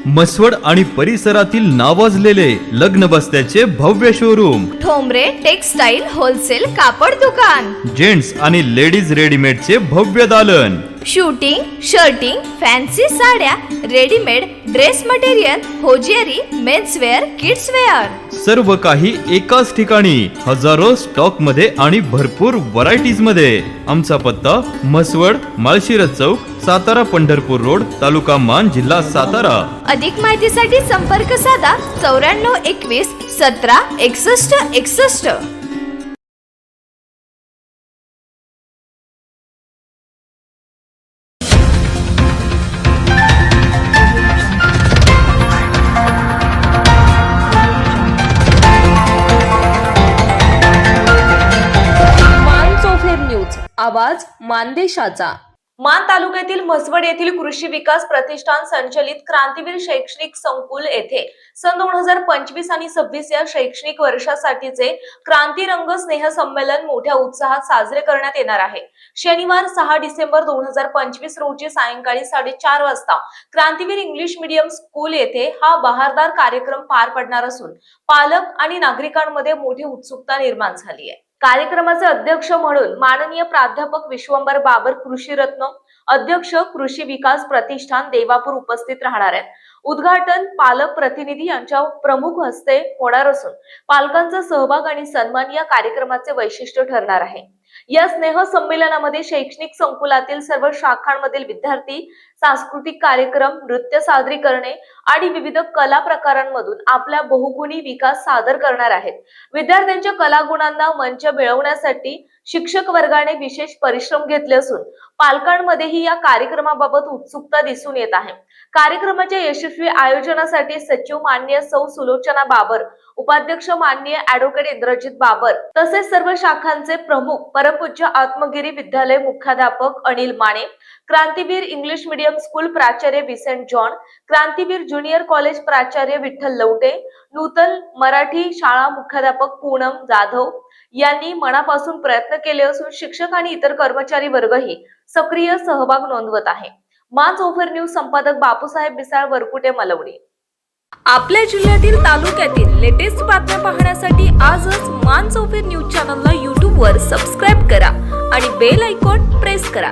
मसवड आणि परिसरातील नावाजलेले लग्न बस्त्याचे भव्य शोरूम, ठोंबरे टेक्सटाईल होलसेल कापड दुकान, जेंट्स आणि लेडीज रेडीमेडचे भव्य दालन, शूटिंग, शर्टिंग, फॅन्सी साड्या, readymade dress material, hosiery, menswear, kidswear, सर्व काही एकाच ठिकाणी, हजारो स्टॉक मध्ये आणि भरपूर व्हरायटीज मध्ये. आमचा पत्ता मसवड, माळशिरस चौक, सातारा पंढरपूर रोड, तालुका मान, जिल्हा सातारा. अधिक माहितीसाठी संपर्क साधा 9421 17 61 61. आवाज मानदेशाचा. मान तालुक्यातील म्हसवड येथील कृषी विकास प्रतिष्ठान संचलित क्रांतीवीर शैक्षणिक संकुल येथे सन 2025 आणि 26 या शैक्षणिक वर्षासाठीचे क्रांतिरंग स्नेह संमेलन मोठ्या उत्साहात साजरे करण्यात येणार आहे. शनिवार 6 डिसेंबर 2025 रोजी सायंकाळी 4:30 वाजता क्रांतीवीर इंग्लिश मीडियम स्कूल येथे हा बहारदार कार्यक्रम पार पडणार असून पालक आणि नागरिकांमध्ये मोठी उत्सुकता निर्माण झाली आहे. कार्यक्रमाचे अध्यक्ष म्हणून माननीय प्राध्यापक विश्वंभर बाबर कृषी रत्न, अध्यक्ष कृषी विकास प्रतिष्ठान देवापूर उपस्थित राहणार आहेत. उद्घाटन पालक प्रतिनिधी यांच्या प्रमुख हस्ते होणार असून पालकांचा सहभाग आणि सन्मान या कार्यक्रमाचे वैशिष्ट्य ठरणार आहे. या स्नेह संमेलनामध्ये शैक्षणिक संकुलातील सर्व शाखांमधील विद्यार्थी सांस्कृतिक कार्यक्रम, नृत्य सादरीकरणे आणि विविध कला प्रकारांमधून आपला बहुगुणी विकास सादर करणार आहेत. विद्यार्थ्यांच्या कलागुणांना मंच मिळवण्यासाठी शिक्षक वर्गाने विशेष परिश्रम घेतले असून पालकांमध्येही या कार्यक्रमाबाबत उत्सुकता दिसून येत आहे. कार्यक्रमाच्या यशस्वी आयोजनासाठी सचिव माननीय सौ सुलोचना बाबर, उपाध्यक्ष माननीय ऍडव्होकेट इंद्रजित बाबर तसेच सर्व शाखांचे प्रमुख परमपूज्य आत्मगिरी विद्यालय मुख्याध्यापक Anil Mane, Krantiveer English medium school प्राचार्य Vincent John, Krantiveer junior college प्राचार्य विठ्ठल लवटे, नूतन मराठी शाळा मुख्याध्यापक पूनम जाधव यांनी मनापासून प्रयत्न केले असून शिक्षक आणि इतर कर्मचारी वर्गही सक्रिय सहभाग नोंदवत आहे. मान ओव्हर न्यूज संपादक बापूसाहेब बिसाळ, वरकुटे, मलवडी. आपल्या जिल्ह्यातील तालुक्यातील लेटेस्ट बातम्या पाहण्यासाठी आजच मान ओव्हर न्यूज चॅनलला YouTube वर सबस्क्राईब करा आणि बेल आयकॉन प्रेस करा.